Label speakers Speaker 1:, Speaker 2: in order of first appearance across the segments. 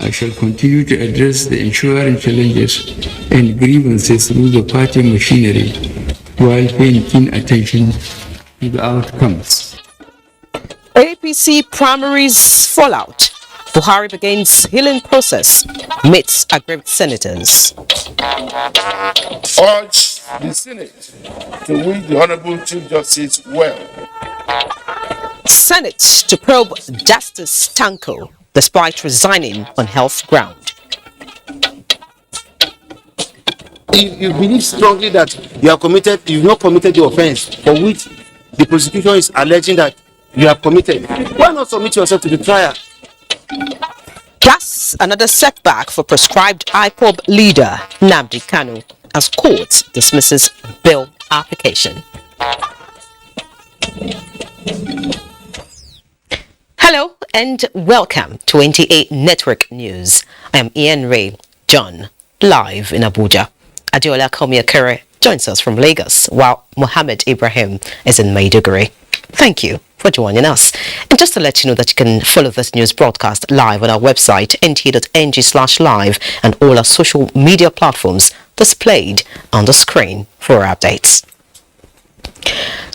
Speaker 1: I shall continue to address the ensuing challenges and grievances through the party machinery while paying keen attention to the outcomes.
Speaker 2: APC primaries fallout. Buhari begins healing process, meets aggrieved senators.
Speaker 3: Urge the Senate to wish the Honorable Chief Justice well.
Speaker 2: Senate to probe Justice Tanko despite resigning on health ground.
Speaker 4: You believe strongly that you've not committed the offense for which the prosecution is alleging that you have committed. Why not submit yourself to the trial?
Speaker 2: Plus, another setback for proscribed IPOB leader Nnamdi Kanu as court dismisses bill application. Hello and welcome to NTA Network News. I am Ian Ray John, live in Abuja. Adiola Komiakere joins us from Lagos, while Mohammed Ibrahim is in Maiduguri. Thank you for joining us. And just to let you know that you can follow this news broadcast live on our website, nta.ng/live, and all our social media platforms displayed on the screen for updates.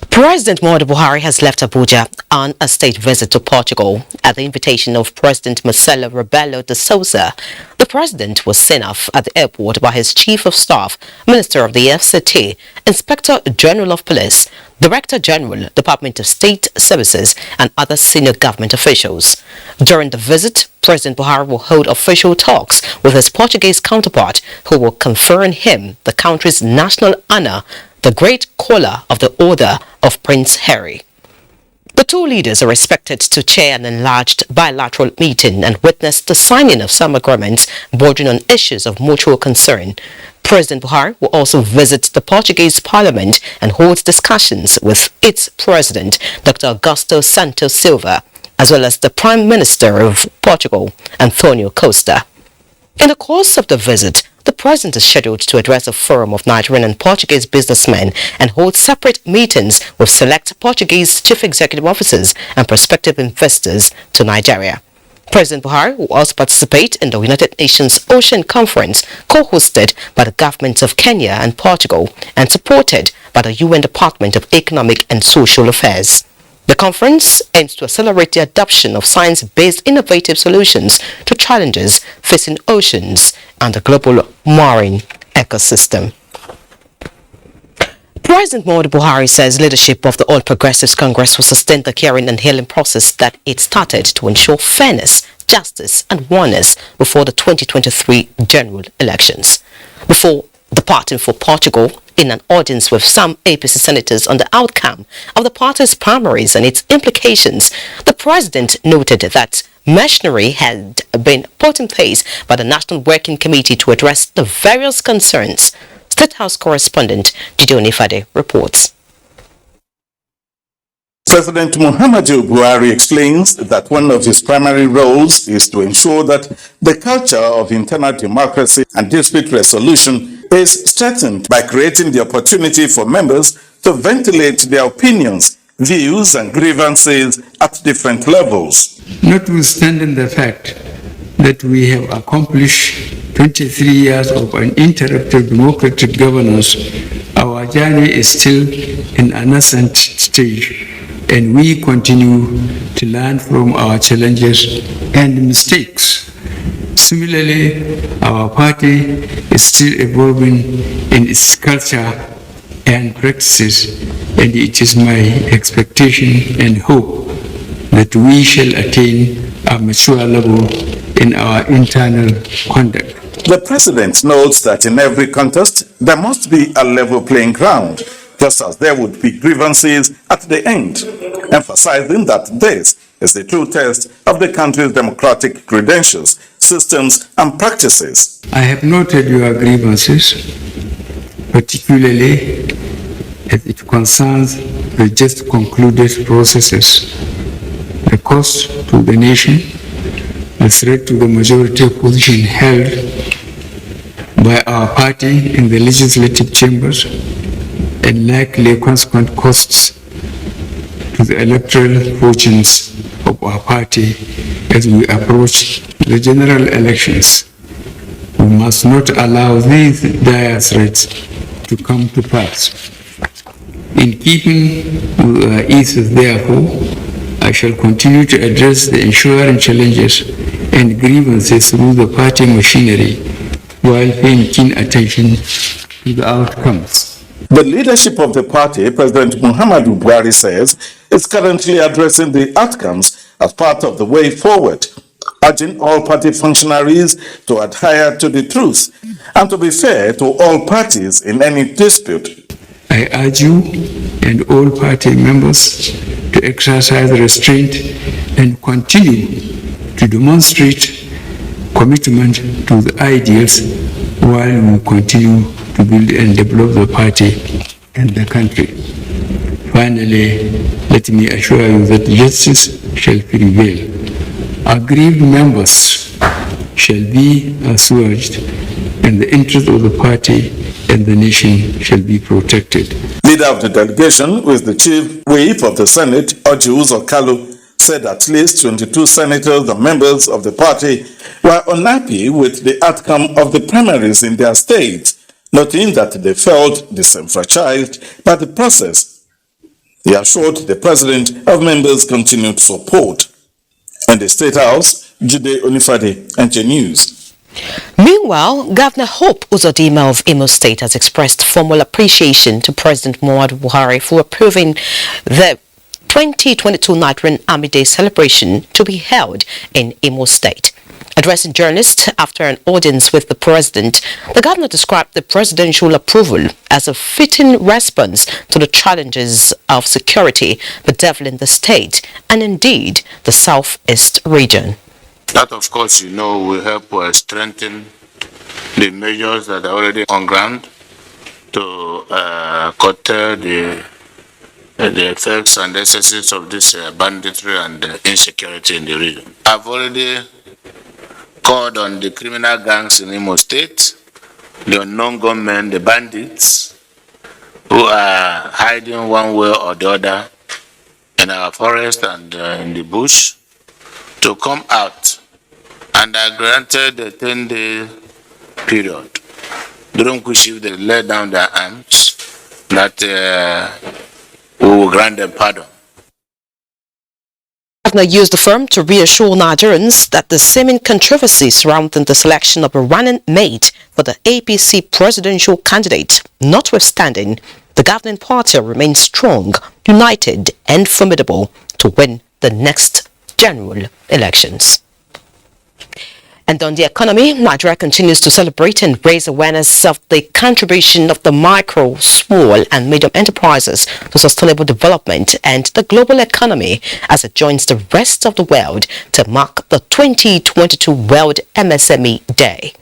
Speaker 2: President Muhammadu Buhari has left Abuja on a state visit to Portugal at the invitation of President Marcelo Rebelo de Sousa. The president was sent off at the airport by his Chief of Staff, Minister of the FCT, Inspector General of Police, Director General, Department of State Services, and other senior government officials. During the visit, President Buhari will hold official talks with his Portuguese counterpart, who will confer on him the country's national honor, the Great Collar of the Order of Prince Harry. The two leaders are expected to chair an enlarged bilateral meeting and witness the signing of some agreements bordering on issues of mutual concern. President Buhari will also visit the Portuguese Parliament and hold discussions with its president, Dr. Augusto Santos Silva, as well as the Prime Minister of Portugal, Antonio Costa. In the course of the visit, the president is scheduled to address a forum of Nigerian and Portuguese businessmen and hold separate meetings with select Portuguese chief executive officers and prospective investors to Nigeria. President Buhari will also participate in the United Nations Ocean Conference, co-hosted by the governments of Kenya and Portugal and supported by the UN Department of Economic and Social Affairs. The conference aims to accelerate the adoption of science-based innovative solutions to challenges facing oceans and the global marine ecosystem. President Muhammadu Buhari says leadership of the All Progressives Congress will sustain the caring and healing process that it started to ensure fairness, justice and oneness before the 2023 general elections. Before departing for Portugal, in an audience with some APC senators on the outcome of the party's primaries and its implications, the president noted that machinery had been put in place by the National Working Committee to address the various concerns. State House correspondent Gideon Ifade reports.
Speaker 3: President Muhammadu Buhari explains that one of his primary roles is to ensure that the culture of internal democracy and dispute resolution is strengthened by creating the opportunity for members to ventilate their opinions, views, and grievances at different levels.
Speaker 1: Notwithstanding the fact that we have accomplished 23 years of uninterrupted democratic governance, our journey is still in a nascent stage, and we continue to learn from our challenges and mistakes. Similarly, our party is still evolving in its culture and practices, and it is my expectation and hope that we shall attain a mature level in our internal conduct.
Speaker 3: The president notes that in every contest, there must be a level playing ground, just as there would be grievances at the end, emphasizing that this is the true test of the country's democratic credentials, systems, and practices.
Speaker 1: I have noted your grievances, particularly as it concerns the just concluded processes, the cost to the nation, the threat to the majority position held by our party in the legislative chambers, and likely consequent costs to the electoral fortunes of our party as we approach the general elections. We must not allow these dire threats to come to pass. In keeping with our ethos, therefore, I shall continue to address the ensuing challenges and grievances through the party machinery while paying keen attention to the outcomes.
Speaker 3: The leadership of the party, President Muhammadu Buhari says, is currently addressing the outcomes as part of the way forward, urging all party functionaries to adhere to the truth and to be fair to all parties in any dispute.
Speaker 1: I urge you and all party members to exercise restraint and continue to demonstrate commitment to the ideals while we continue to build and develop the party and the country. Finally, let me assure you that justice shall prevail. Aggrieved members shall be assuaged, and the interest of the party and the nation shall be protected.
Speaker 3: Leader of the delegation, with the chief whip of the Senate, Orji Uzor Kalu, said at least 22 senators and members of the party were unhappy with the outcome of the primaries in their states, noting that they felt disenfranchised by the process. He assured the president of members' continued support. In the State House, Jude Onifade, NTA News.
Speaker 2: Meanwhile, Governor Hope Uzodinma of Imo State has expressed formal appreciation to President Muhammadu Buhari for approving the 2022 Nigerian Army Day celebration to be held in Imo State. Addressing journalists after an audience with the president, the governor described the presidential approval as a fitting response to the challenges of security bedeviling the state and indeed the southeast region.
Speaker 5: That, of course, will help strengthen the measures that are already on ground to curtail the effects and excesses of this banditry and insecurity in the region. I've already called on the criminal gangs in Imo State, the unknown gunmen, the bandits, who are hiding one way or the other in our forest and in the bush, to come out. And I granted a 10-day period, during which if they lay down their arms, that we will grant them pardon.
Speaker 2: The governor used the forum to reassure Nigerians that the seeming controversy surrounding the selection of a running mate for the APC presidential candidate, notwithstanding, the governing party remains strong, united and formidable to win the next general elections. And on the economy, Nigeria continues to celebrate and raise awareness of the contribution of the micro, small and medium enterprises to sustainable development and the global economy as it joins the rest of the world to mark the 2022 World MSME Day.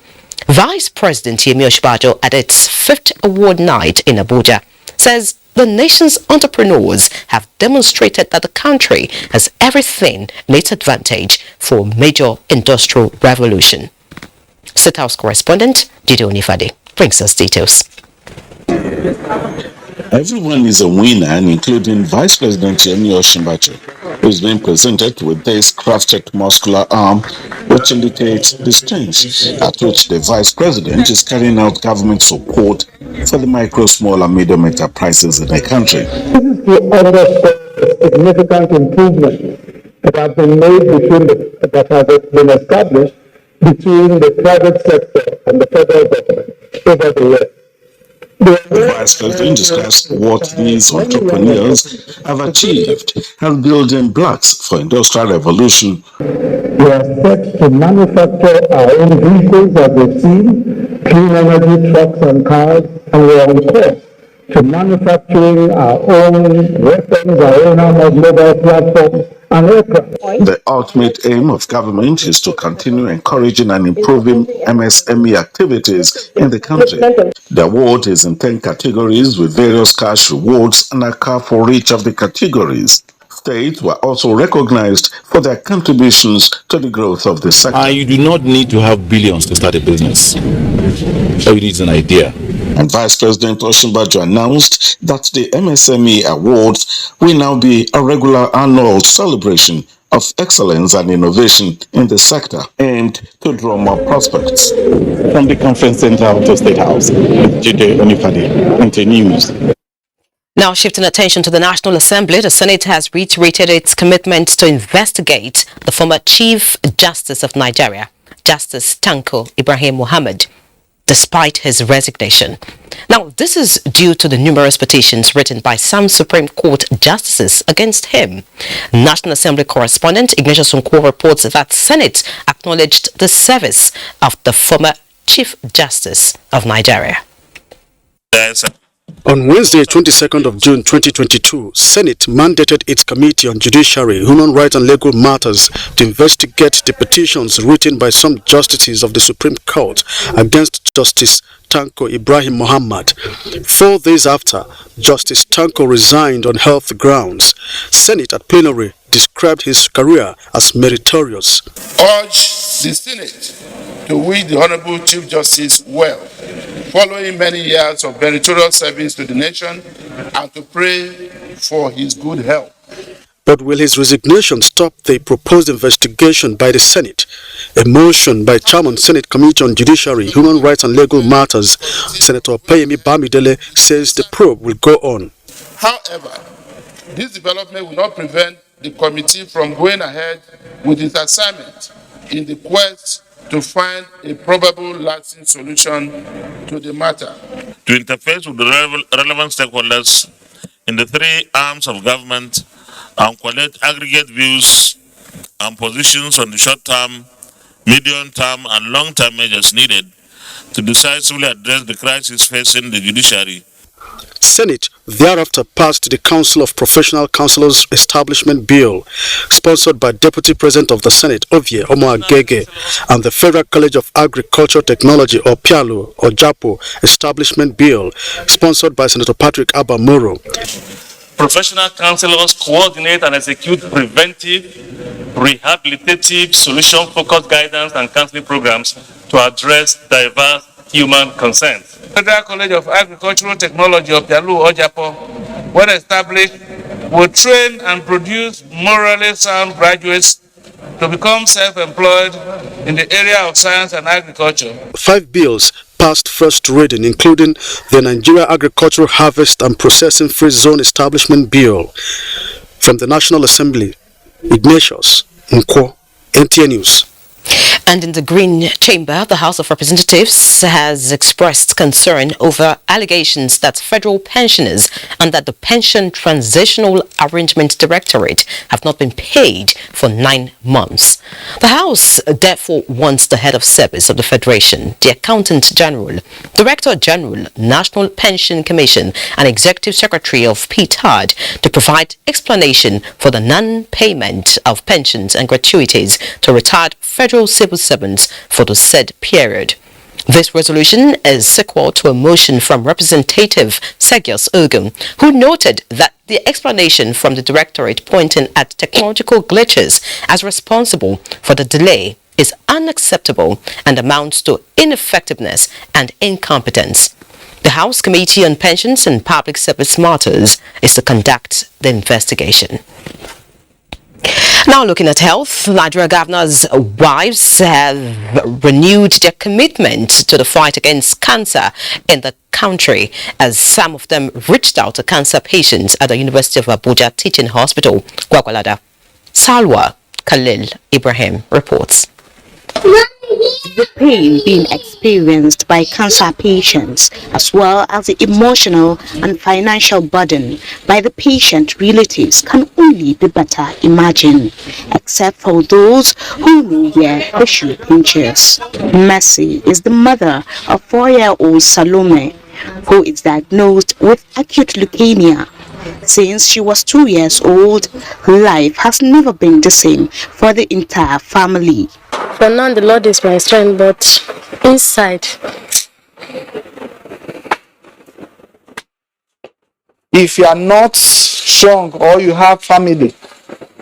Speaker 2: Vice President Yemi Osinbajo at its 5th award night in Abuja says the nation's entrepreneurs have demonstrated that the country has everything in its advantage for a major industrial revolution. State House correspondent Jude Onifade brings us details.
Speaker 3: Everyone is a winner, including Vice President Yemi Osinbajo, who is being presented with this crafted muscular arm, which indicates the strength at which the Vice President is carrying out government support for the micro, small and medium enterprises in the country.
Speaker 6: This is to underscore the significant improvements that have been made that have been established between the private sector and the federal government over the years.
Speaker 3: The Vice President discussed what these entrepreneurs have achieved as building blocks for industrial revolution.
Speaker 6: We are set to manufacture our own vehicles, as we've seen, clean energy trucks and cars, and we are on course to manufacturing our own weapons, our own armored mobile platforms, and aircraft.
Speaker 3: The ultimate aim of government is to continue encouraging and improving MSME activities in the country. The award is in 10 categories with various cash rewards and a car for each of the categories. States were also recognized for their contributions to the growth of the sector.
Speaker 7: You do not need to have billions to start a business. All you need is an idea.
Speaker 3: And Vice President Osinbajo announced that the MSME Awards will now be a regular annual celebration of excellence and innovation in the sector and to draw more prospects.
Speaker 8: From the conference center of the State House, Jide Onifade, NTA News.
Speaker 2: Now, shifting attention to the National Assembly, the Senate has reiterated its commitment to investigate the former Chief Justice of Nigeria, Justice Tanko Ibrahim Muhammad, despite his resignation. Now, this is due to the numerous petitions written by some Supreme Court justices against him. National Assembly correspondent Ignatius Nko reports that Senate acknowledged the service of the former Chief Justice of Nigeria.
Speaker 9: On Wednesday, 22nd of June 2022, Senate mandated its Committee on Judiciary, Human Rights and Legal Matters to investigate the petitions written by some justices of the Supreme Court against Justice Tanko Ibrahim Muhammad. 4 days after, Justice Tanko resigned on health grounds. Senate at plenary described his career as meritorious.
Speaker 10: Urge the Senate to wish the Honorable Chief Justice well, following many years of meritorious service to the nation, and to pray for his good health.
Speaker 9: But will his resignation stop the proposed investigation by the Senate? A motion by Chairman Senate Committee on Judiciary, Human Rights and Legal Matters, Senator Payemi Bamidele, says the probe will go on.
Speaker 10: However, this development will not prevent the committee from going ahead with its assignment in the quest to find a probable lasting solution to the matter.
Speaker 5: To interface with the relevant stakeholders in the 3 arms of government and collect aggregate views and positions on the short-term, medium-term and long-term measures needed to decisively address the crisis facing the judiciary.
Speaker 9: Senate thereafter passed the Council of Professional Councillors Establishment Bill, sponsored by Deputy President of the Senate, Ovie Omoagege, and the Federal College of Agriculture Technology, or PIALO, or JAPO, Establishment Bill, sponsored by Senator Patrick Abamoro.
Speaker 11: Professional councillors coordinate and execute preventive, rehabilitative, solution-focused guidance and counseling programs to address diverse human concerns.
Speaker 10: Federal College of Agricultural Technology, or PIALO, or JAPO, when established, will train and produce morally sound graduates to become self-employed in the area of science and agriculture. 5
Speaker 9: bills passed first reading, including the Nigeria Agricultural Harvest and Processing Free Zone Establishment Bill. From the National Assembly, Ignatius Nko, NTA News.
Speaker 2: And in the Green Chamber, the House of Representatives has expressed concern over allegations that federal pensioners under the Pension Transitional Arrangement Directorate have not been paid for 9 months. The House therefore wants the head of service of the Federation, the Accountant General, Director General, National Pension Commission, and Executive Secretary of PTAD to provide explanation for the non-payment of pensions and gratuities to retired federal civil servants for the said period. This resolution is sequel to a motion from Representative Segios Ogun, who noted that the explanation from the Directorate pointing at technological glitches as responsible for the delay is unacceptable and amounts to ineffectiveness and incompetence. The House Committee on Pensions and Public Service Matters is to conduct the investigation. Now looking at health, Nigeria governors' wives have renewed their commitment to the fight against cancer in the country as some of them reached out to cancer patients at the University of Abuja Teaching Hospital, Gwagwalada. Salwa Khalil Ibrahim reports.
Speaker 12: The pain being experienced by cancer patients, as well as the emotional and financial burden by the patient relatives, can only be better imagined, except for those who know where the shoe pinches. Mercy is the mother of 4-year-old Salome, who is diagnosed with acute leukemia. Since she was 2 years old, life has never been the same for the entire family.
Speaker 13: For now, the Lord is my strength, but inside,
Speaker 14: if you are not strong or you have family,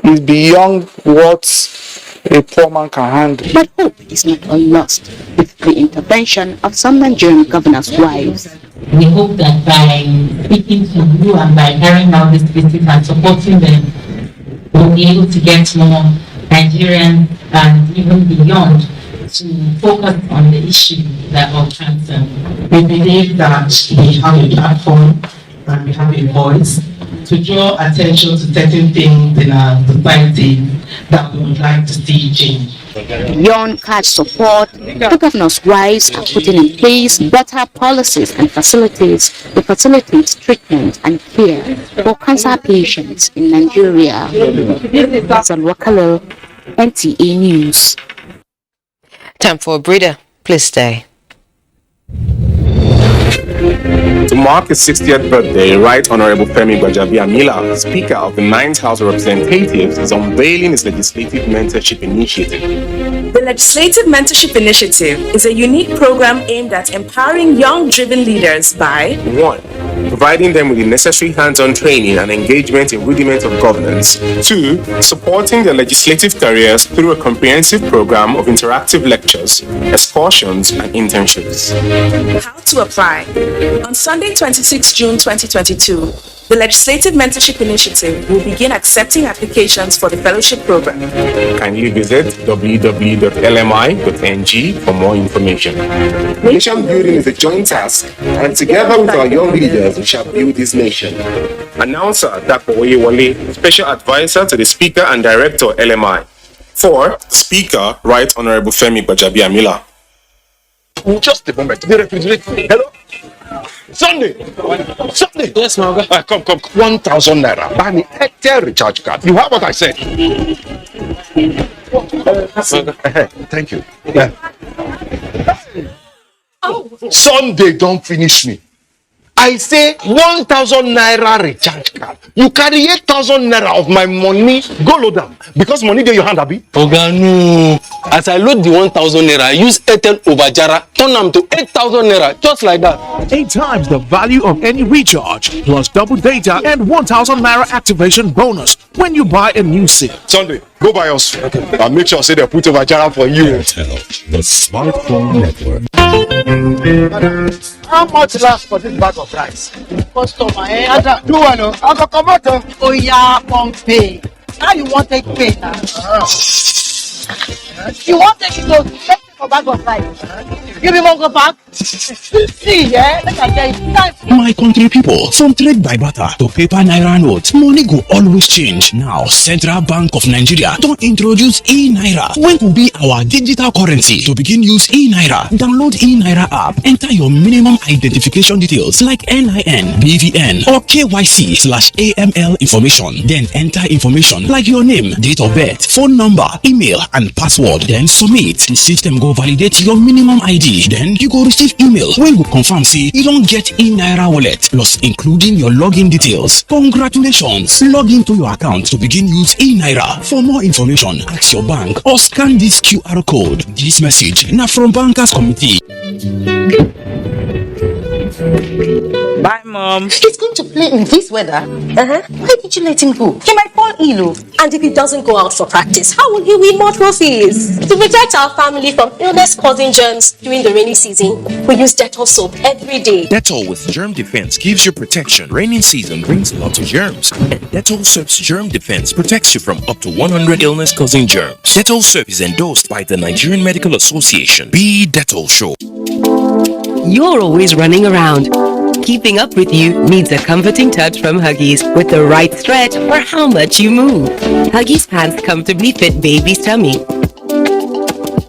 Speaker 14: it's beyond what a poor man can handle.
Speaker 12: But hope is not all lost with the intervention of some Nigerian governors' wives.
Speaker 15: We hope that by speaking to you and by carrying out this visit and supporting them, we'll be able to get more Nigerians and even beyond to focus on the issue of cancer. We believe that we have a platform and we have a voice to draw attention to certain things in our society that we would like to see change.
Speaker 12: Beyond cash support, the governor's wives are putting in place better policies and facilities to facilitate treatment and care for cancer patients in Nigeria. Wakalo, NTA News.
Speaker 2: Time for a breather. Please stay.
Speaker 16: To mark his 60th birthday, Right Honorable Femi Gbajabiamila, Speaker of the 9th House of Representatives, is unveiling his Legislative Mentorship Initiative.
Speaker 17: The Legislative Mentorship Initiative is a unique program aimed at empowering young, driven leaders by
Speaker 16: 1. Providing them with the necessary hands-on training and engagement in rudiments of governance. 2. Supporting their legislative careers through a comprehensive program of interactive lectures, excursions, and internships.
Speaker 17: How to apply. On Sunday, 26 June 2022, the Legislative Mentorship Initiative will begin accepting applications for the fellowship program.
Speaker 16: Kindly visit www.lmi.ng for more information. Nation building is a joint task, and together with our young leaders, we shall build this nation. Announcer Dr. Oyewole, Special Advisor to the Speaker and Director, LMI. 4. Speaker, Right Honorable Femi Gbajabiamila.
Speaker 18: Just a moment. The refrigerator. Hello? Sunday. Yes, my guy. Come. 1,000 naira. Buy me Airtel recharge card. You have what I said. Thank you. Yeah. Sunday, don't finish me. I say 1,000 naira recharge card. You carry 8,000 naira of my money, go load them. Because money there your hand, Abi.
Speaker 19: Oga, no. As I load the 1,000 naira, I use Airtel over Jara, turn them to 8,000 naira, just like that.
Speaker 20: 8 times the value of any recharge, plus double data and 1,000 naira activation bonus when you buy a new SIM.
Speaker 18: Sunday, go buy us. Okay. I'll make sure say they put over Jara for you.
Speaker 21: Airtel, the smartphone network.
Speaker 22: How much last for this bag of rice?
Speaker 23: Customer,
Speaker 22: Do one, I go come out.
Speaker 23: Oh yeah, come pay. How you want to pay now? You want to take for bag of rice? Give me one go back. See, yeah, let me get it.
Speaker 21: My country people, from trade by barter to paper naira notes, money go always change. Now, Central Bank of Nigeria don't introduce e-naira, when will be our digital currency. To begin use e-naira, download e-naira app, enter your minimum identification details like NIN, BVN, or KYC/AML information. Then enter information like your name, date of birth, phone number, email, and password. Then submit. The system go validate your minimum ID. Then you go receive email when we confirm say you don't get e-naira wallet plus including your login details. Congratulations! Log into your account to begin use e-naira. For more information, ask your bank or scan this QR code. This message now from Bankers Committee.
Speaker 24: Bye, Mom.
Speaker 25: He's going to play in this weather. Why did you let him go? He might fall ill.
Speaker 26: And if he doesn't go out for practice, how will he win more trophies? To protect our family from illness-causing germs during the rainy season, we use Dettol soap every day.
Speaker 27: Dettol with germ defense gives you protection. Rainy season brings lots of germs. And Dettol soap's germ defense protects you from up to 100 illness-causing germs. Dettol soap is endorsed by the Nigerian Medical Association. Be Dettol Show.
Speaker 28: You're always running around. Keeping up with you needs a comforting touch from Huggies with the right stretch for how much you move. Huggies pants comfortably fit baby's tummy.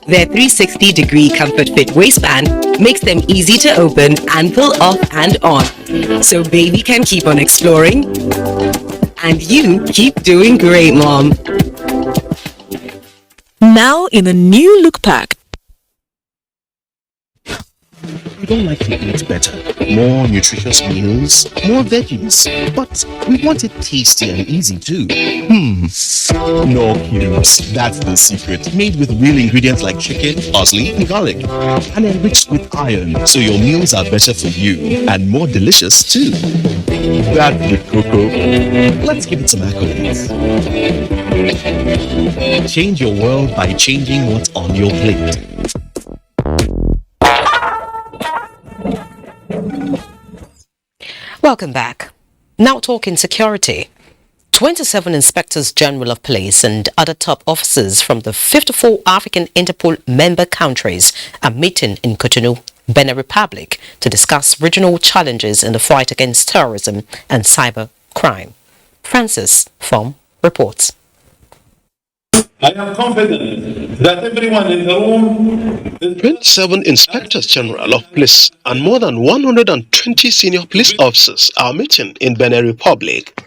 Speaker 28: Their 360-degree comfort fit waistband makes them easy to open and pull off and on. So baby can keep on exploring and you keep doing great, Mom.
Speaker 29: Now in a new look pack.
Speaker 21: We don't like to eat better, more nutritious meals, more veggies, but we want it tasty and easy too. No cubes, that's the secret. Made with real ingredients like chicken, parsley, and garlic, and enriched with iron, so your meals are better for you and more delicious too. That with cocoa. Let's give it some accolades. Change your world by changing what's on your plate.
Speaker 2: Welcome back. Now talking security. 27 inspectors general of police and other top officers from the 54 African Interpol member countries are meeting in Cotonou, Benin Republic, to discuss regional challenges in the fight against terrorism and cyber crime. Francis Fom reports.
Speaker 1: I am confident that everyone in the room...
Speaker 3: 27 Inspectors General of Police and more than 120 senior police officers are meeting in Benin Republic.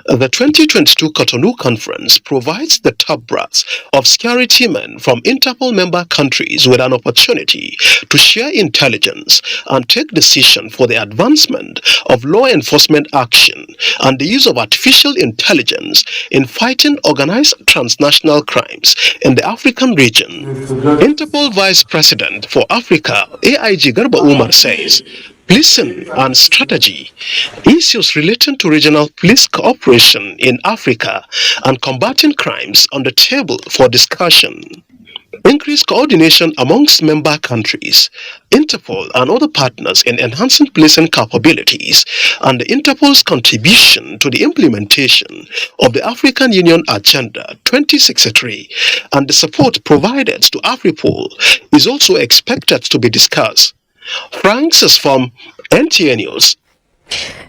Speaker 3: The 2022 Cotonou Conference provides the top brass of security men from Interpol member countries with an opportunity to share intelligence and take decisions for the advancement of law enforcement action and the use of artificial intelligence in fighting organized transnational crimes in the African region. Interpol Vice President for Africa, AIG Garba Umar, says policing and strategy, issues relating to regional police cooperation in Africa, and combating crimes on the table for discussion. Increased coordination amongst member countries, Interpol and other partners in enhancing policing capabilities, and Interpol's contribution to the implementation of the African Union Agenda 2063 and the support provided to AFRIPOL is also expected to be discussed. Francis from NTA News.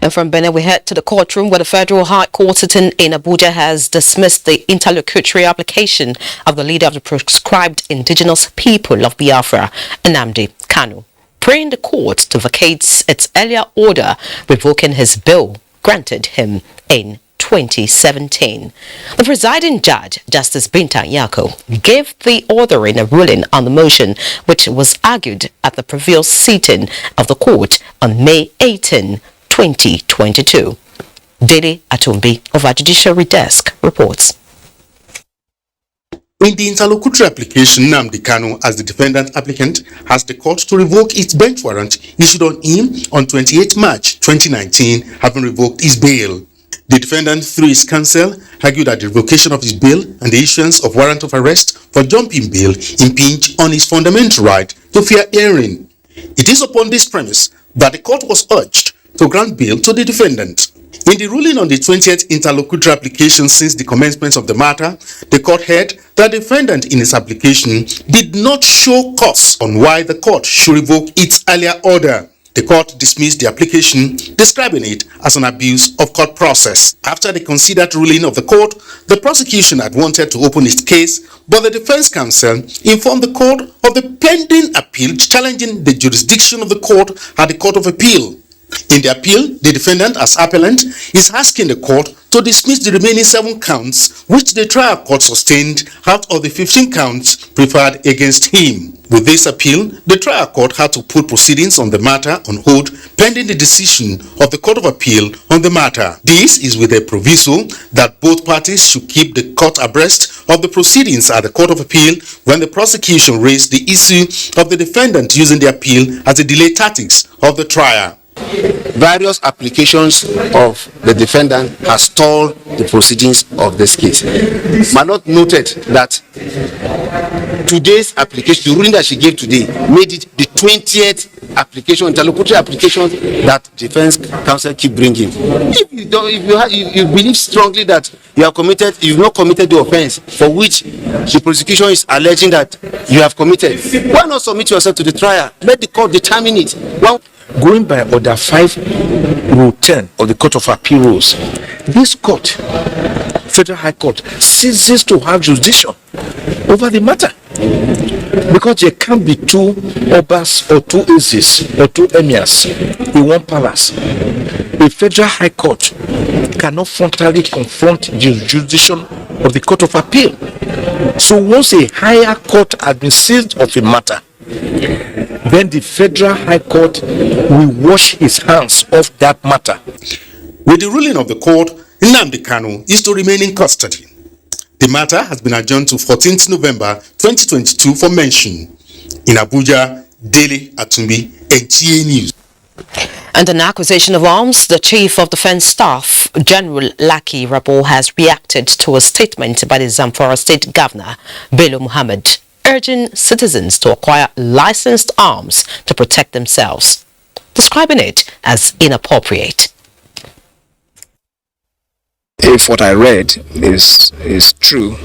Speaker 2: And from Benin, we head to the courtroom where the Federal High Court sitting in Abuja has dismissed the interlocutory application of the leader of the proscribed indigenous people of Biafra, Nnamdi Kanu, praying the court to vacate its earlier order revoking his bill granted him in 2017. The presiding judge, Justice Binta Yako, gave the order in a ruling on the motion, which was argued at the previous sitting of the court on May 18, 2022. Dele Atumbi of our Judiciary Desk reports.
Speaker 4: In the interlocutory application, Nnamdi Kanu, as the defendant applicant, asked the court to revoke its bench warrant issued on him on 28 March 2019, having revoked his bail. The defendant, through his counsel, argued that the revocation of his bail and the issuance of warrant of arrest for jumping bail impinge on his fundamental right to fair hearing. It is upon this premise that the court was urged to grant bail to the defendant. In the ruling on the 20th interlocutory application since the commencement of the matter, the court held that the defendant in his application did not show cause on why the court should revoke its earlier order. The court dismissed the application, describing it as an abuse of court process. After the considered ruling of the court, the prosecution had wanted to open its case, but the defense counsel informed the court of the pending appeal challenging the jurisdiction of the court at the Court of Appeal. In the appeal, the defendant, as appellant, is asking the court to dismiss the remaining 7 counts which the trial court sustained out of the 15 counts preferred against him. With this appeal, the trial court had to put proceedings on the matter on hold pending the decision of the Court of Appeal on the matter. This is with a proviso that both parties should keep the court abreast of the proceedings at the Court of Appeal when the prosecution raised the issue of the defendant using the appeal as a delay tactics of the trial.
Speaker 5: Various applications of the defendant has stalled the proceedings of this case. Manot noted that today's application, the ruling that she gave today, made it the 20th application, interlocutory application that defense counsel keep bringing. If you believe strongly that you've not committed the offense for which the prosecution is alleging that you have committed, why not submit yourself to the trial? Let the court determine it.
Speaker 6: Going by Order 5, Rule 10 of the Court of Appeal rules, this court, Federal High Court, ceases to have jurisdiction over the matter because there can't be 2 obas or 2 Izis or 2 emirs in one palace. The Federal High Court cannot frontally confront the jurisdiction of the Court of Appeal. So once a higher court has been seized of a matter, then the Federal High Court will wash his hands off that matter.
Speaker 4: With the ruling of the court, Nnamdi Kanu is to remain in custody. The matter has been adjourned to 14th November 2022 for mention. In Abuja, Dele Atumbi, NTA News.
Speaker 2: And an accusation of arms, the Chief of Defense Staff, General Laki Rabo, has reacted to a statement by the Zamfara State Governor, Bello Muhammad, urging citizens to acquire licensed arms to protect themselves, describing it as inappropriate.
Speaker 7: if what I read is true,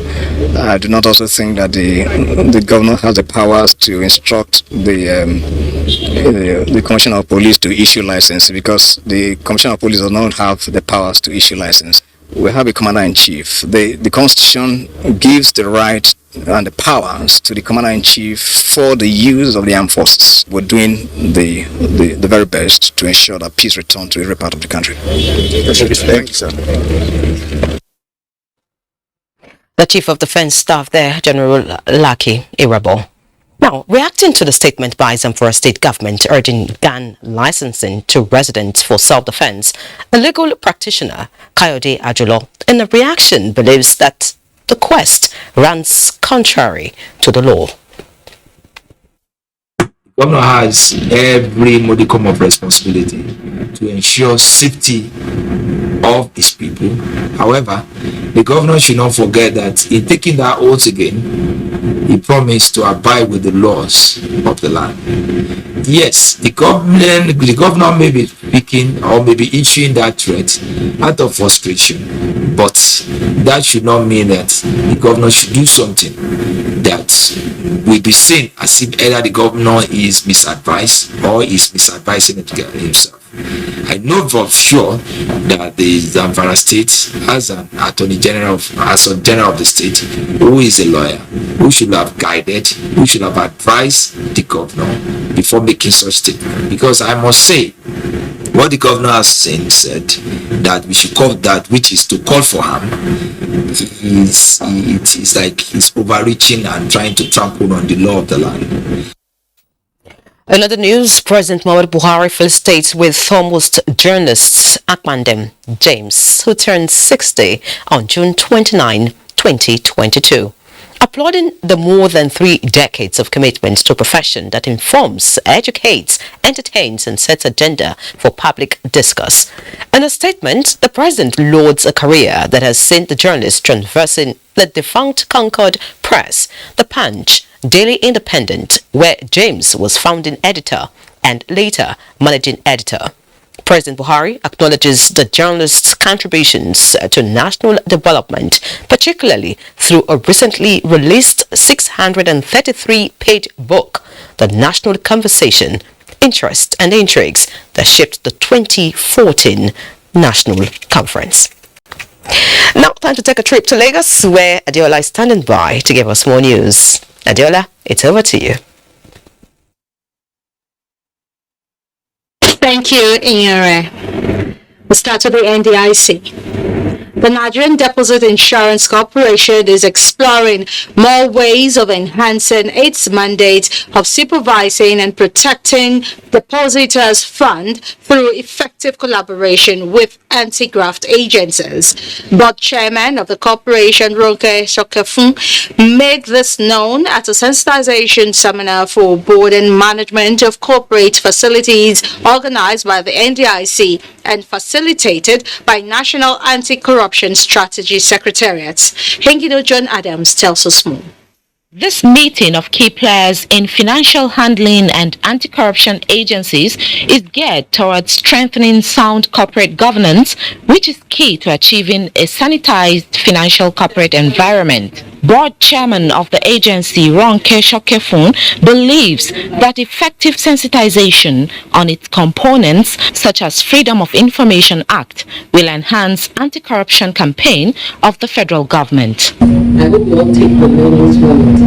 Speaker 7: I do not also think that the governor has the powers to instruct the commissioner of police to issue license, because the commissioner of police does not have the powers to issue license. We have a commander-in-chief. The constitution gives the right and the powers to the commander-in-chief for the use of the armed forces. We're doing the very best to ensure that peace returns to every part of the country. Thank you, sir.
Speaker 2: The Chief of Defense Staff there, General Lucky Irabo. Now, reacting to the statement by Zamfara State Government urging gun licensing to residents for self-defense, a legal practitioner, Kayode Ajulo, in a reaction believes that the quest runs contrary to the law.
Speaker 6: The governor has every modicum of responsibility to ensure safety of his people. However, the governor should not forget that in taking that oath again, he promised to abide with the laws of the land. Yes, the governor may be speaking or may be issuing that threat out of frustration, but that should not mean that the governor should do something that will be seen as if either the governor is misadvised or is misadvising himself. I know for sure that the Zamfara State has an attorney general, as a general of the state, who is a lawyer, who should have guided, who should have advised the governor before making such statement. Because I must say, what the governor has said that we should call that, which is to call for harm, it is like he's overreaching and trying to trample on the law of the land.
Speaker 2: Another news, President Muhammadu Buhari felicitates with foremost journalist Akmandem James, who turned 60 on June 29, 2022. Applauding the more than 3 decades of commitment to a profession that informs, educates, entertains, and sets agenda for public discourse. In a statement, the president lauds a career that has seen the journalist traversing the defunct Concord Press, The Punch, Daily Independent, where James was founding editor and later managing editor. President Buhari acknowledges the journalist's contributions to national development, particularly through a recently released 633-page book, The National Conversation, Interest and Intrigues, that shaped the 2014 National Conference. Now, time to take a trip to Lagos, where Adiola is standing by to give us more news. Adiola, it's over to you.
Speaker 8: Thank you, Inyere. We'll start with the NDIC. The Nigerian Deposit Insurance Corporation is exploring more ways of enhancing its mandate of supervising and protecting depositors' fund through effective collaboration with anti-graft agencies. Board chairman of the corporation, Ronke Shokefun, made this known at a sensitization seminar for board and management of corporate facilities organized by the NDIC and facilitated by National Anti-Corruption Strategy Secretariat. Hengido John Adams tells us more.
Speaker 9: This meeting of key players in financial handling and anti-corruption agencies is geared towards strengthening sound corporate governance, which is key to achieving a sanitized financial corporate environment. Board chairman of the agency, Ronke Shokefun, believes that effective sensitization on its components, such as Freedom of Information Act, will enhance anti-corruption campaign of the federal government.
Speaker 10: I hope you all take the learnings from it.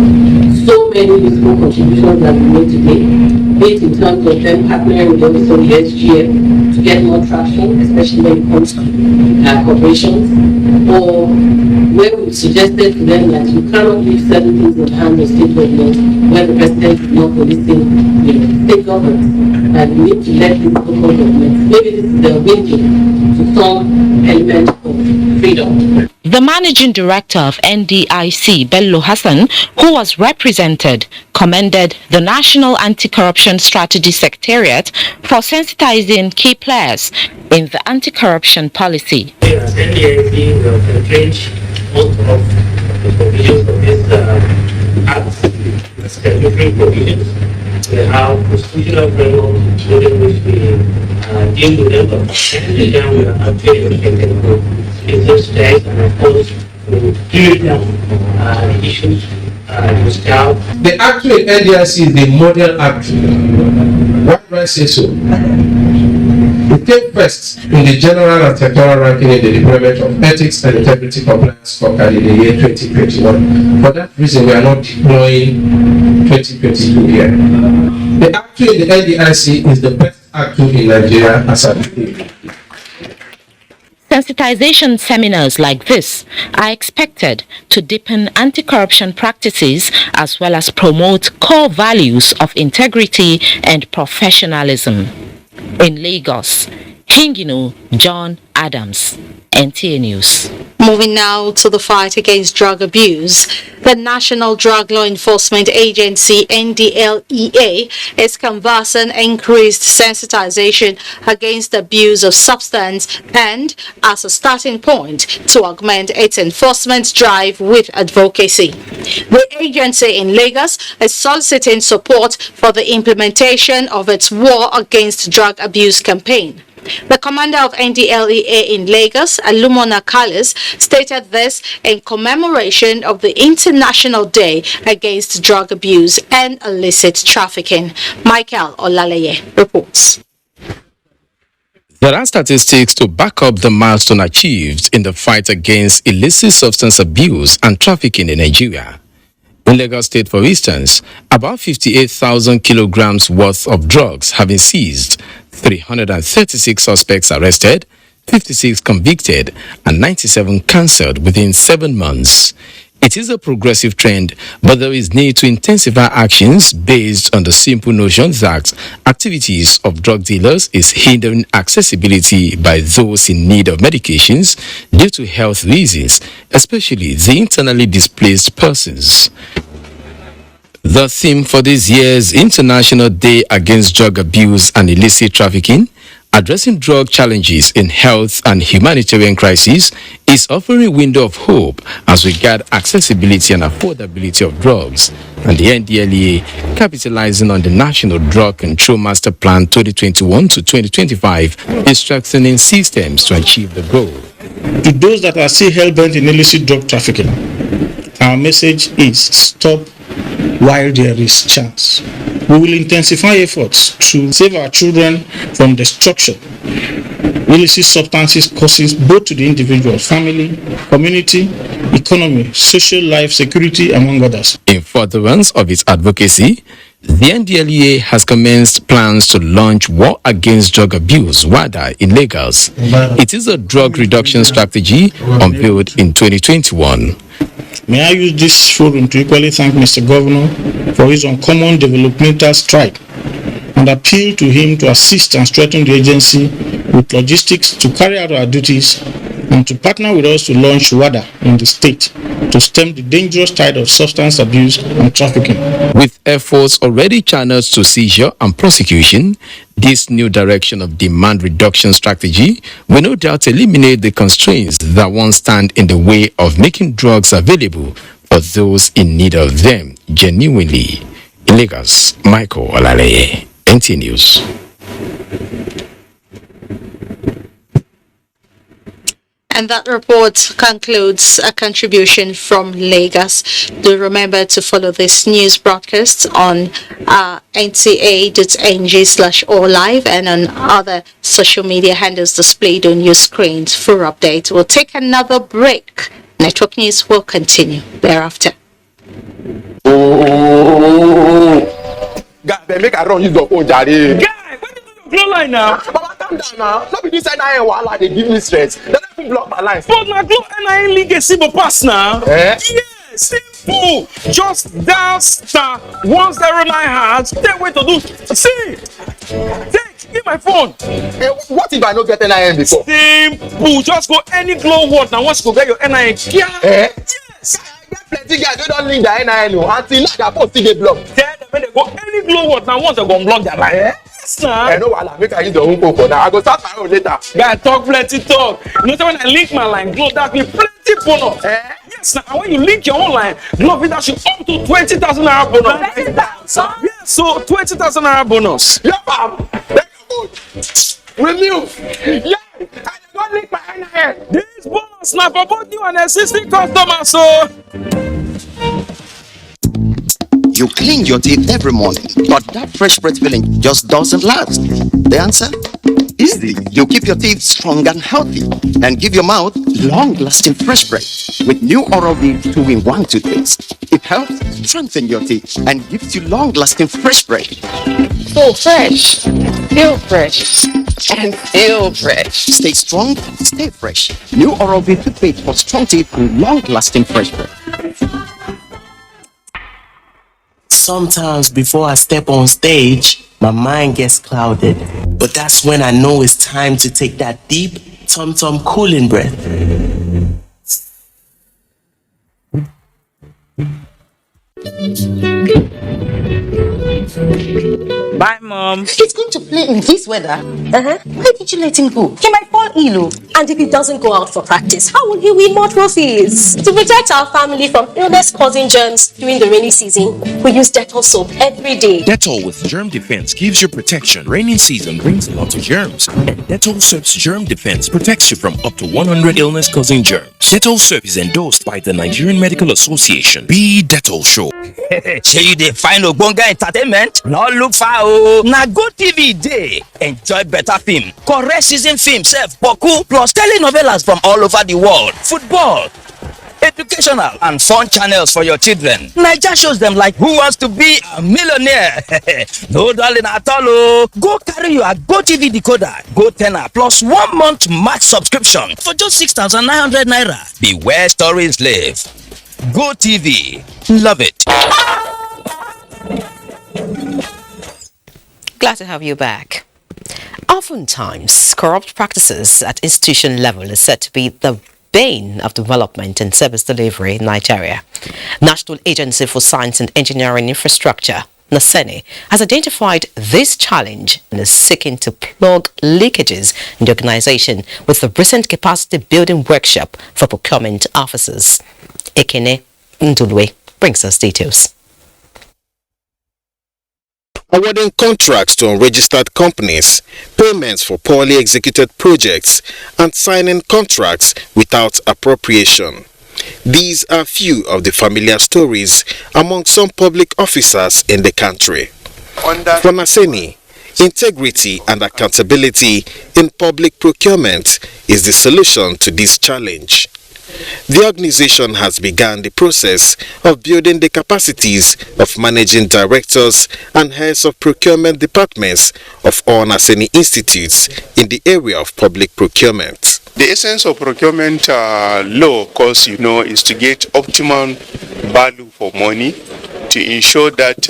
Speaker 10: So many useful contributions that we made today, be it in terms of them partnering with us on the SGM to get more traction, especially when it comes to corporations, or where we suggested to them that you cannot leave certain things in the hands of state governments where the president is not policing state governments, and we need to let these local governments, maybe this is the window to some element of freedom.
Speaker 9: The managing director of NDIC, Bello Hassan, who was represented, commended the National Anti-Corruption Strategy Secretariat for sensitizing key players in the anti-corruption policy.
Speaker 11: NDIC will penetrate most of the provisions of this act, the statutory provisions. We have constitutional framework within which we deal with them, but then we are very those days, and of course, we'll drill down the issues discussed.
Speaker 12: The act in NDIC is the model act. Why do I say so? It came first in the general and sectoral ranking in the Department of Ethics and Integrity Compliance scorecard in the year 2021. For that reason, we are not deploying 2022 here. The act in the NDIC is the best act in Nigeria as I believe.
Speaker 9: Sensitization seminars like this are expected to deepen anti-corruption practices as well as promote core values of integrity and professionalism. In Lagos, Hingino John Adams, NTA News.
Speaker 8: Moving now to the fight against drug abuse. The National Drug Law Enforcement Agency, NDLEA, is canvassing increased sensitization against the abuse of substance and as a starting point to augment its enforcement drive with advocacy. The agency in Lagos is soliciting support for the implementation of its War Against Drug Abuse campaign. The commander of NDLEA in Lagos, Alumona Kalis, stated this in commemoration of the International Day Against Drug Abuse and Illicit Trafficking. Michael Olaleye reports.
Speaker 13: There are statistics to back up the milestone achieved in the fight against illicit substance abuse and trafficking in Nigeria. In Lagos State, for instance, about 58,000 kilograms worth of drugs have been seized, 336 suspects arrested, 56 convicted, and 97 cancelled within 7 months. It is a progressive trend, but there is need to intensify actions based on the simple notion that activities of drug dealers is hindering accessibility by those in need of medications due to health reasons, especially the internally displaced persons. The theme for this year's International Day Against Drug Abuse and Illicit Trafficking, addressing drug challenges in health and humanitarian crises, is offering a window of hope as regards accessibility and affordability of drugs, and the NDLEA, capitalizing on the National Drug Control Master Plan 2021 to 2025, is strengthening systems to achieve the goal.
Speaker 14: To those that are still hell-bent in illicit drug trafficking, our message is stop while there is chance. We will intensify efforts to save our children from destruction. Illicit substances causes both to the individual, family, community, economy, social life, security, among others.
Speaker 13: In furtherance of its advocacy, the NDLEA has commenced plans to launch War Against Drug Abuse (WADA) in Lagos. It is a drug reduction strategy unveiled in 2021.
Speaker 14: May I use this forum to equally thank Mr. Governor for his uncommon developmental stride and appeal to him to assist and strengthen the agency with logistics to carry out our duties and to partner with us to launch WADA in the state to stem the dangerous tide of substance abuse and trafficking.
Speaker 13: With efforts already channeled to seizure and prosecution, this new direction of demand reduction strategy will no doubt eliminate the constraints that once stand in the way of making drugs available for those in need of them genuinely. In Lagos, Michael Olaleye, NTA News.
Speaker 8: And that report concludes a contribution from Lagos. Do remember to follow this news broadcast on nta.ng/alllive and on other social media handles displayed on your screens for updates. We'll take another break. Network News will continue thereafter.
Speaker 22: God, they make a run use your phone, Jare.
Speaker 24: Blow line now.
Speaker 22: Baba, calm down now. Not be this NIN wahala they give me stress. They don't even block my line.
Speaker 24: But my glow NIN legacy go pass now. Yes, simple. Just dial *109#. Then wait to do. See, give my phone.
Speaker 22: What if I don't get NIN before?
Speaker 24: Simple. Just go any glow word now. Once you go get your NIN.
Speaker 22: Yes. Plenty guys they don't link their NIN until now their phone still get blocked.
Speaker 24: Tell them when they go any glow word now. Once they go block their line.
Speaker 22: I know I'll make I use the home phone for now. I go start my own later.
Speaker 24: Guy, talk plenty talk. You know when I link my line, Glow that me plenty bonus. Yes, now when you link your own line, Glow that you up to 20,000 naira bonus.
Speaker 22: 20,000?
Speaker 24: Yes, so 20,000 naira bonus.
Speaker 22: Yeah, fam. Renew. Yeah, I don't link my NIN.
Speaker 24: This bonus Yes, now for both new and existing customers, so.
Speaker 15: You clean your teeth every morning, but that fresh breath feeling just doesn't last. The answer? Easy. You keep your teeth strong and healthy and give your mouth long-lasting fresh breath with new Oral-B 2-in-1 toothpaste. It helps strengthen your teeth and gives you long-lasting fresh breath.
Speaker 16: So fresh, feel fresh, and feel fresh.
Speaker 15: Stay strong, stay fresh. New Oral-B toothpaste for strong teeth and long-lasting fresh breath.
Speaker 17: Sometimes before I step on stage, my mind gets clouded. But that's when I know it's time to take that deep, tum-tum cooling breath.
Speaker 16: Bye, Mom.
Speaker 18: He's going to play in this weather. Why did you let him go? He might fall ill. And if he doesn't go out for practice, how will he win more trophies? To protect our family from illness-causing germs during the rainy season, we use Dettol soap every day.
Speaker 27: Dettol with germ defense gives you protection. Rainy season brings a lot of germs, and Dettol soap's germ defense protects you from up to 100 illness-causing germs. Dettol soap is endorsed by the Nigerian Medical Association. Be Dettol Show.
Speaker 16: Shey you dey find ogbonge entertainment? No look far o. Na GoTV dey. Enjoy better film, correct season film sef, boku plus telenovelas from all over the world, football, educational and fun channels for your children. Naija shows them like Who Wants to Be a Millionaire? No darling at all o. Go carry your GoTV decoder, go tenner plus 1 month match subscription for just 6,900 naira. Be where stories live. GoTV, love it.
Speaker 2: Glad to have you back. Oftentimes, corrupt practices at institution level is said to be the bane of development and service delivery in Nigeria. National Agency for Science and Engineering Infrastructure, NASENI, has identified this challenge and is seeking to plug leakages in the organization with the recent capacity building workshop for procurement officers. Ekene Ndulwe brings us details.
Speaker 19: Awarding contracts to unregistered companies, payments for poorly executed projects, and signing contracts without appropriation. These are few of the familiar stories among some public officers in the country. For NASENI, integrity and accountability in public procurement is the solution to this challenge. The organization has begun the process of building the capacities of managing directors and heads of procurement departments of all NASENI institutes in the area of public procurement.
Speaker 20: The essence of procurement law, of course, is to get optimum value for money, to ensure that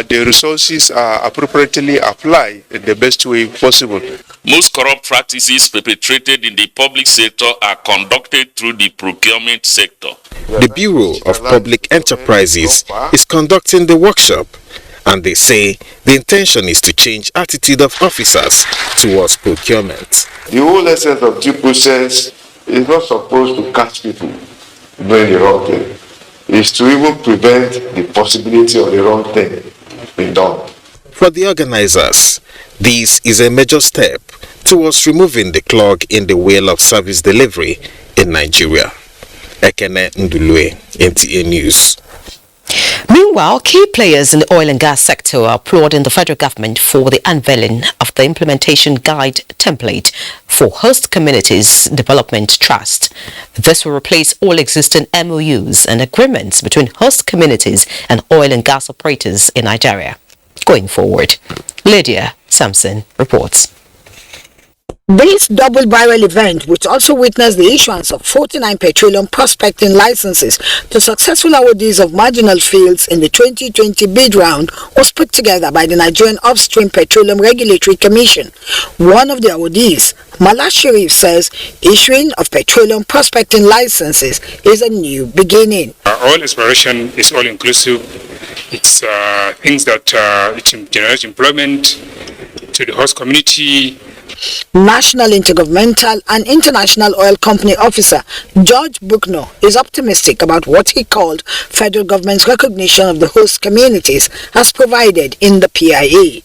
Speaker 20: the resources are appropriately applied in the best way possible.
Speaker 23: Most corrupt practices perpetrated in the public sector are conducted through the procurement sector.
Speaker 19: The Bureau of Public Enterprises is conducting the workshop, and they say the intention is to change attitude of officers towards procurement.
Speaker 20: The whole essence of due process is not supposed to catch people doing the wrong thing. It's to even prevent the possibility of the wrong thing being done.
Speaker 19: For the organizers, this is a major step towards removing the clog in the wheel of service delivery in Nigeria. Ekene Ndulwe, NTA News.
Speaker 2: Meanwhile, key players in the oil and gas sector are applauding the federal government for the unveiling of the implementation guide template for host communities development trust. This will replace all existing MOUs and agreements between host communities and oil and gas operators in Nigeria. Going forward, Lydia Sampson reports.
Speaker 25: This double-barrel event, which also witnessed the issuance of 49 petroleum prospecting licenses to successful awardees of marginal fields in the 2020 bid round, was put together by the Nigerian Upstream Petroleum Regulatory Commission. One of the awardees, Mala Sharif, says issuing of petroleum prospecting licenses is a new beginning.
Speaker 26: Oil exploration is all-inclusive. It's things that it generates employment to the host community,
Speaker 25: National Intergovernmental and International Oil Company officer George Bucknor is optimistic about what he called federal government's recognition of the host communities as provided in the PIA.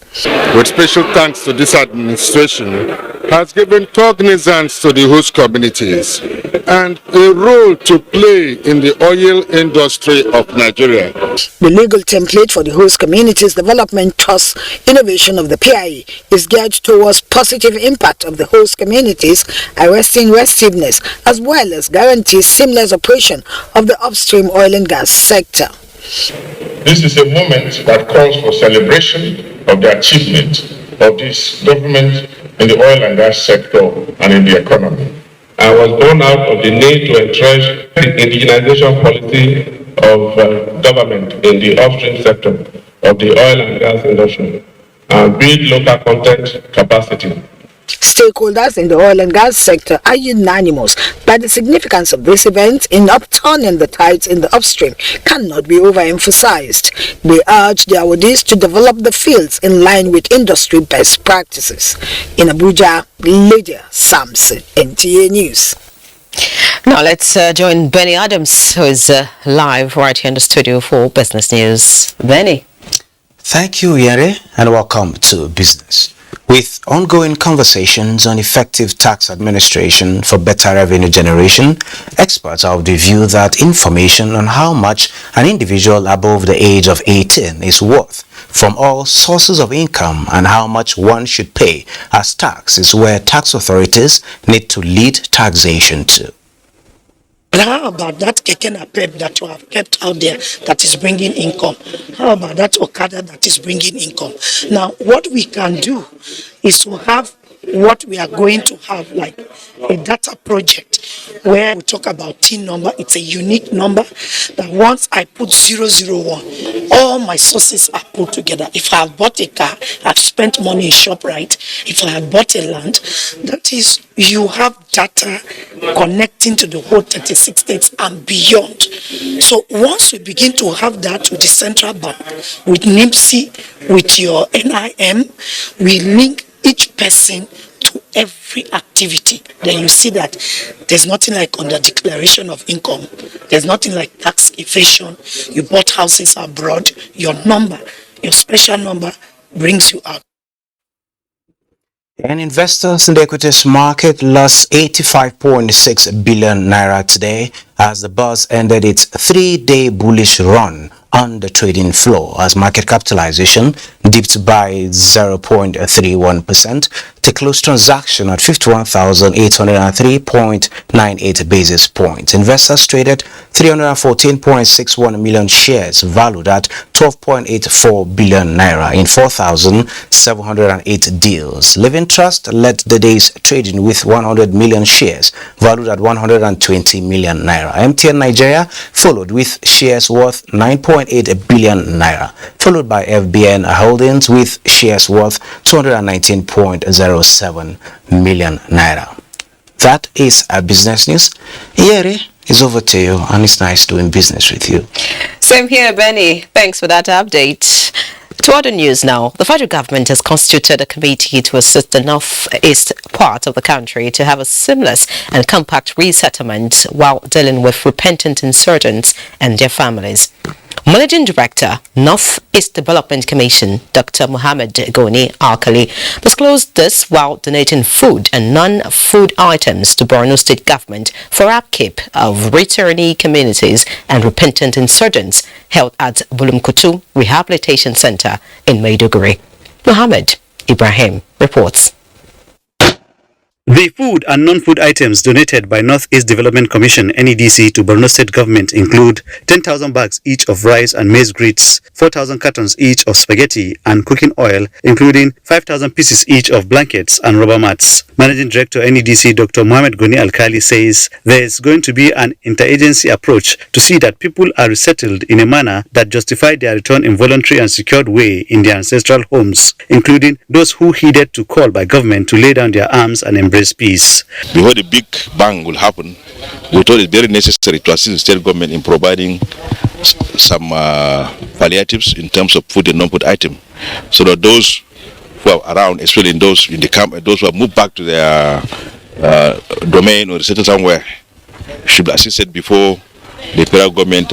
Speaker 1: With special thanks to this administration, has given cognizance to the host communities and a role to play in the oil industry of Nigeria.
Speaker 25: The legal template for the host communities development trust innovation of the PIA is geared towards positive impact of the host communities, arresting restiveness, as well as guarantee seamless operation of the upstream oil and gas sector.
Speaker 3: This is a moment that calls for celebration of the achievement of this government in the oil and gas sector and in the economy. I was born out of the need to entrench the indigenization policy of government in the upstream sector of the oil and gas industry and build local content capacity.
Speaker 25: Stakeholders in the oil and gas sector are unanimous that the significance of this event in upturning the tides in the upstream cannot be overemphasized. They urge the awardees to develop the fields in line with industry best practices. In Abuja, Lydia Samson, NTA News.
Speaker 2: Now let's join Benny Adams, who is live right here in the studio for Business News. Benny.
Speaker 4: Thank you, Yere, and welcome to Business. With ongoing conversations on effective tax administration for better revenue generation, experts are of the view that information on how much an individual above the age of 18 is worth from all sources of income and how much one should pay as tax is where tax authorities need to lead taxation to.
Speaker 5: But how about that keke napep that you have kept out there that is bringing income? How about that Okada that is bringing income? Now, what we can do is to have what we are going to have, like a data project where we talk about TIN number. It's a unique number that once I put 001, all my sources are put together. If I have bought a car, I've spent money in ShopRite. If I have bought a land, that is, you have data connecting to the whole 36 states and beyond. So once we begin to have that with the central bank, with NIMSI, with your NIM, we link each person to every activity. Then you see that there's nothing like on the declaration of income. There's nothing like tax evasion. You bought houses abroad. Your number, your special number brings you out.
Speaker 4: And investors in the equities market lost 85.6 billion naira today as the buzz ended its three-day bullish run on the trading floor as market capitalization dipped by 0.31% to close transaction at 51,803.98 basis points. Investors traded 314.61 million shares valued at 12.84 billion naira in 4,708 deals. Living Trust led the day's trading with 100 million shares valued at 120 million naira. MTN Nigeria followed with shares worth 9.8 billion naira, followed by FBN Holdings with shares worth 219.07 million naira. That is our business news. Yeri is over to you, and it's nice doing business with you.
Speaker 2: Same here, Benny. Thanks for that update. To other news now, the federal government has constituted a committee to assist the northeast part of the country to have a seamless and compact resettlement while dealing with repentant insurgents and their families. Managing Director, North-East Development Commission, Dr. Mohammed Goni Alkali, disclosed this while donating food and non-food items to Borno State government for upkeep of returnee communities and repentant insurgents held at Bulumkutu Rehabilitation Center in Maiduguri. Mohammed Ibrahim reports.
Speaker 6: The food and non-food items donated by North-East Development Commission (NEDC) to Borno State government include 10,000 bags each of rice and maize grits, 4,000 cartons each of spaghetti and cooking oil, including 5,000 pieces each of blankets and rubber mats. Managing Director NEDC Dr. Mohammed Goni Alkali says there is going to be an interagency approach to see that people are resettled in a manner that justify their return in voluntary and secured way in their ancestral homes, including those who heeded to call by government to lay down their arms and embrace peace.
Speaker 7: Before the big bang will happen, we thought it's very necessary to assist the state government in providing some palliatives in terms of food and non-food items, so that those who are around, especially in those in the camp, those who have moved back to their domain or settled somewhere, should be assisted before the federal government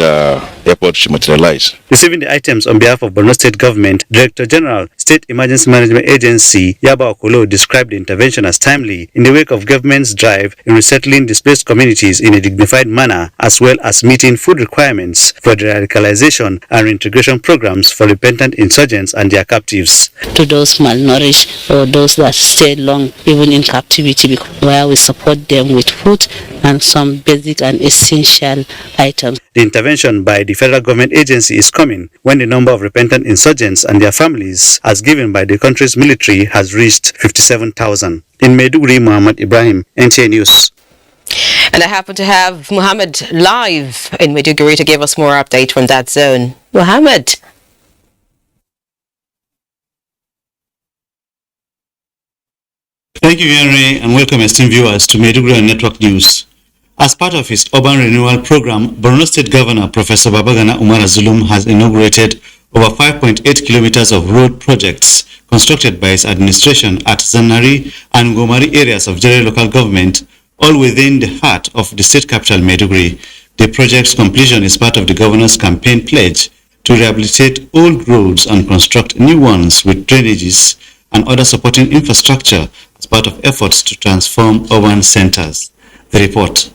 Speaker 7: airport should materialize.
Speaker 6: Receiving the items on behalf of Borno State Government, Director General, State Emergency Management Agency, Yaba Okolo, described the intervention as timely in the wake of government's drive in resettling displaced communities in a dignified manner, as well as meeting food requirements for the radicalization and reintegration programs for repentant insurgents and their captives.
Speaker 9: To those malnourished or those that stay long even in captivity, where we support them with food and some basic and essential items.
Speaker 6: The intervention by the federal government agency is coming when the number of repentant insurgents and their families, as given by the country's military, has reached 57,000. In Maiduguri, Muhammad Ibrahim, NTA News.
Speaker 2: And I happen to have Muhammad live in Maiduguri to give us more update from that zone. Muhammad.
Speaker 6: Thank you, Henry, and welcome esteemed viewers to Maiduguri Network News. As part of his urban renewal program, Borno State Governor Professor Babagana Umar Zulum has inaugurated over 5.8 kilometers of road projects constructed by his administration at Zanari and Ngomari areas of Jere local government, all within the heart of the state capital Maiduguri. The project's completion is part of the governor's campaign pledge to rehabilitate old roads and construct new ones with drainages and other supporting infrastructure as part of efforts to transform urban centers. The report.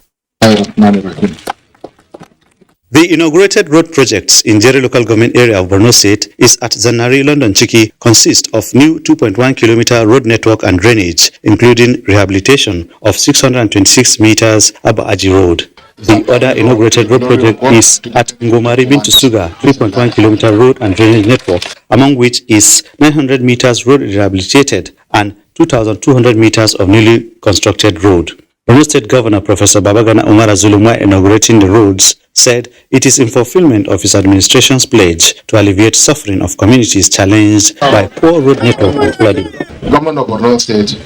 Speaker 6: The inaugurated road projects in Jere local government area of Borno State is at Zanari, London Chiki, consist of new 2.1 kilometer road network and drainage, including rehabilitation of 626 meters Aba-Aji Road. The other inaugurated road project is at Ngomari Bintu Suga, 3.1 kilometer road and drainage network, among which is 900 meters road rehabilitated and 2,200 meters of newly constructed road. Borno State Governor Professor Babagana Umar Zulum, inaugurating the roads, said it is in fulfillment of his administration's pledge to alleviate suffering of communities challenged by poor road network and flooding.
Speaker 10: Government of Borno State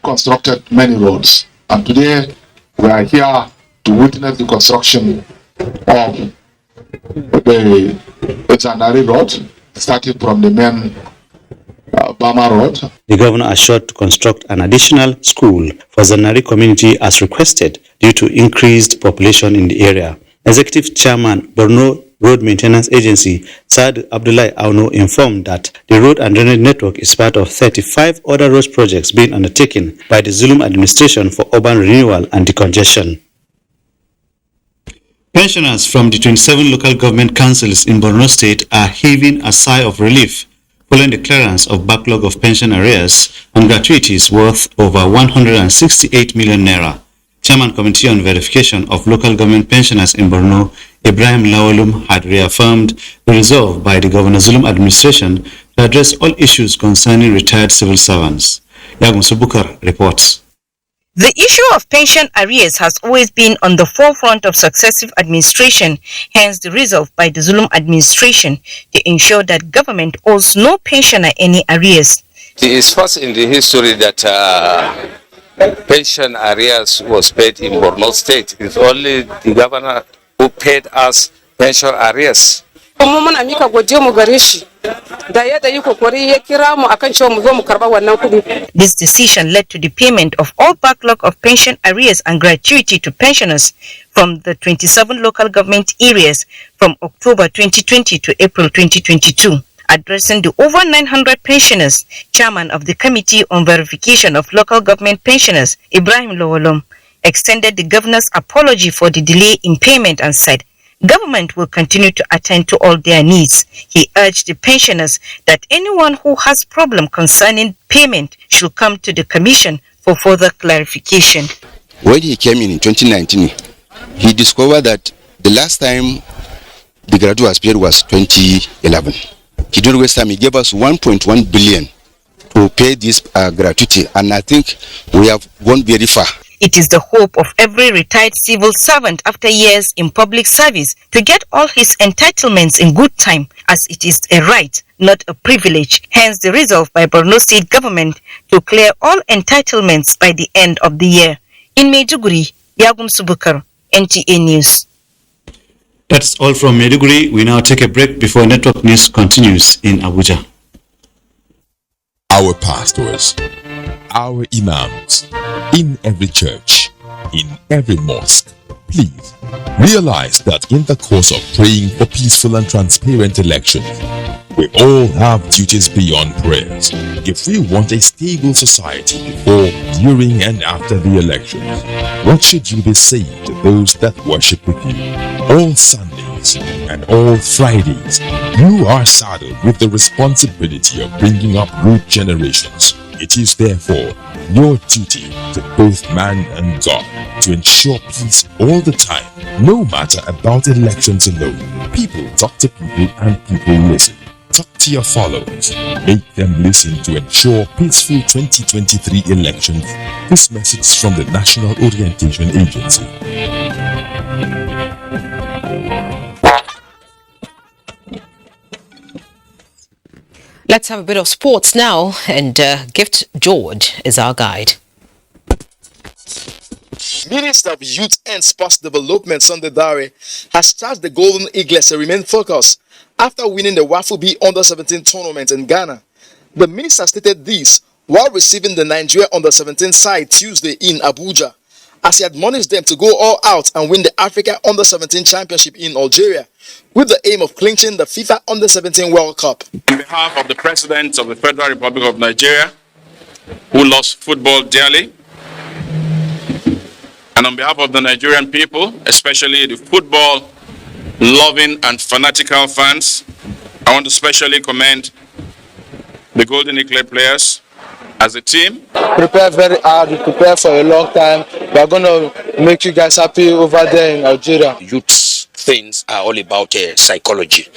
Speaker 10: constructed many roads, and today we are here to witness the construction of the Zanari Road, starting from the main Bama Road.
Speaker 6: The governor assured to construct an additional school for Zanari community as requested due to increased population in the area. Executive Chairman Borno Road Maintenance Agency Saad Abdullahi Auno informed that the road and drainage network is part of 35 other road projects being undertaken by the Zulum administration for urban renewal and decongestion. Pensioners from the 27 local government councils in Borno State are heaving a sigh of relief following the clearance of backlog of pension arrears and gratuities worth over 168 million naira. Chairman Committee on Verification of Local Government Pensioners in Borno, Ibrahim Lawalum, had reaffirmed the resolve by the Governor Zulum administration to address all issues concerning retired civil servants. Yagum Subukar reports.
Speaker 11: The issue of pension arrears has always been on the forefront of successive administration, hence the resolve by the Zulum administration to ensure that government owes no pensioner any arrears.
Speaker 12: It is first in the history that pension arrears was paid in Borno State. It's only the governor who paid us pension arrears.
Speaker 11: This decision led to the payment of all backlog of pension arrears and gratuity to pensioners from the 27 local government areas from October 2020 to April 2022. Addressing the over 900 pensioners, Chairman of the Committee on Verification of Local Government Pensioners, Ibrahim Lawalum, extended the governor's apology for the delay in payment and said, government will continue to attend to all their needs. He urged the pensioners that anyone who has problem concerning payment should come to the commission for further clarification.
Speaker 13: When he came in 2019, he discovered that the last time the gratuity was paid was 2011. He didn't waste time. He gave us 1.1 billion to pay this gratuity, and I think we have gone very far.
Speaker 11: It is the hope of every retired civil servant after years in public service to get all his entitlements in good time, as it is a right, not a privilege. Hence the resolve by Borno State government to clear all entitlements by the end of the year. In Maiduguri, Yagum Subukar, NTA News.
Speaker 6: That's all from Maiduguri. We now take a break before network news continues in Abuja.
Speaker 27: our pastors, our imams, in every church, in every mosque. Please realize that in the course of praying for peaceful and transparent elections, we all have duties beyond prayers. If we want a stable society before, during, and after the elections, what should you be saying to those that worship with you? All Sundays and all Fridays, you are saddled with the responsibility of bringing up good generations. It is therefore your duty to both man and God to ensure peace all the time, no matter about elections alone. People talk to people and people listen. Talk to your followers. Make them listen to ensure peaceful 2023 elections. This message is from the National Orientation Agency.
Speaker 2: Let's have a bit of sports now, and Gift George is our guide.
Speaker 8: Minister of Youth and Sports Development Sunday Dare has charged the Golden Eagles to remain focused after winning the Wafu B Under-17 tournament in Ghana. The minister stated this while receiving the Nigeria Under-17 side Tuesday in Abuja, as he admonished them to go all out and win the Africa Under-17 Championship in Algeria, with the aim of clinching the FIFA Under-17 World Cup.
Speaker 23: On behalf of the President of the Federal Republic of Nigeria, who loves football dearly, and on behalf of the Nigerian people, especially the football-loving and fanatical fans, I want to specially commend the Golden Eagle players as a team.
Speaker 14: Prepare very hard, we prepare for a long time. We are going to make you guys happy over there in Algeria.
Speaker 15: Youths things are all about psychology.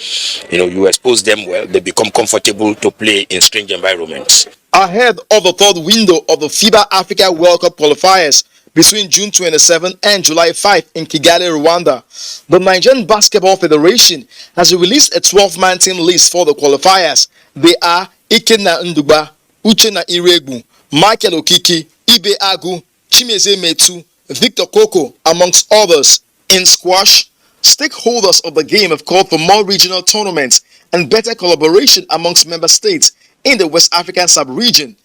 Speaker 15: You know, you expose them well, they become comfortable to play in strange environments.
Speaker 8: Ahead of the third window of the FIBA Africa World Cup qualifiers between June 27 and July 5 in Kigali, Rwanda, the Nigerian Basketball Federation has released a 12-man team list for the qualifiers. They are Ikenna Nduba, Uchenna Iregbu, Michael Okiki, Ibe Agu, Chimeze Metu, Victor Koko, amongst others. In squash, stakeholders of the game have called for more regional tournaments and better collaboration amongst member states in the West African sub-region.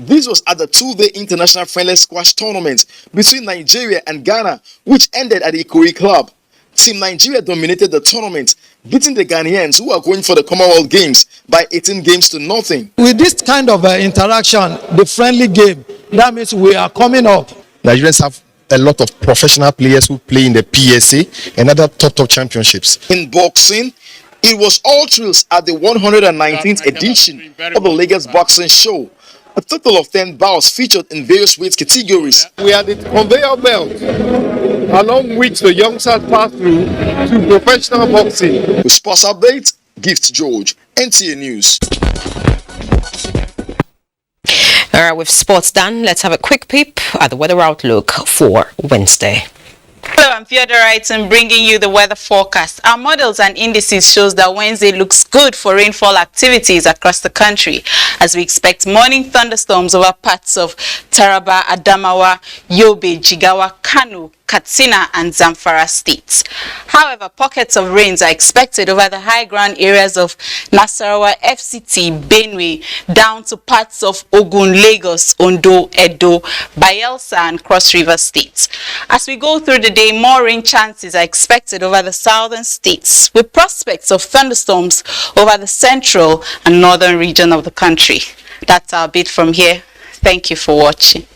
Speaker 8: This was at the two-day international friendly squash tournament between Nigeria and Ghana, which ended at the Ikoyi Club. Team Nigeria dominated the tournament, beating the Ghanaians, who are going for the Commonwealth Games, by 18 games to nothing.
Speaker 17: With this kind of interaction, the friendly game, that means we are coming up.
Speaker 8: Nigerians have a lot of professional players who play in the PSA and other top championships. In boxing, it was all thrills at the 119th edition of the Lagos Boxing Show. A total of 10 bouts featured in various weight categories.
Speaker 21: We are the conveyor belt along which the youngsters pass through to professional boxing.
Speaker 8: With sports updates, Gift George, NTA News.
Speaker 2: All right, with sports done, let's have a quick peep at the weather outlook for Wednesday.
Speaker 22: Hello, I'm Theodorite and bringing you the weather forecast. Our models and indices shows that Wednesday looks good for rainfall activities across the country, as we expect morning thunderstorms over parts of Taraba, Adamawa, Yobe, Jigawa, Kano, Katsina and Zamfara states. However, pockets of rains are expected over the high ground areas of Nasarawa, FCT, Benue, down to parts of Ogun, Lagos, Ondo, Edo, Bayelsa and Cross River states. As we go through the day, more rain chances are expected over the southern states, with prospects of thunderstorms over the central and northern region of the country. That's our bit from here. Thank you for watching.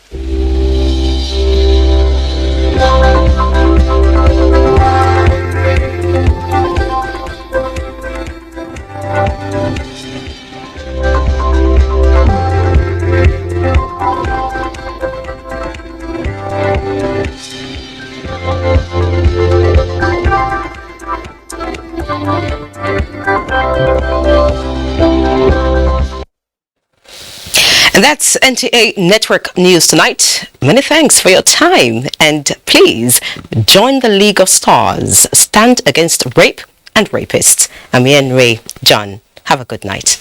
Speaker 2: And that's NTA Network News tonight. Many thanks for your time, and please join the League of Stars. Stand against rape and rapists. I'm Ian Ray John. Have a good night.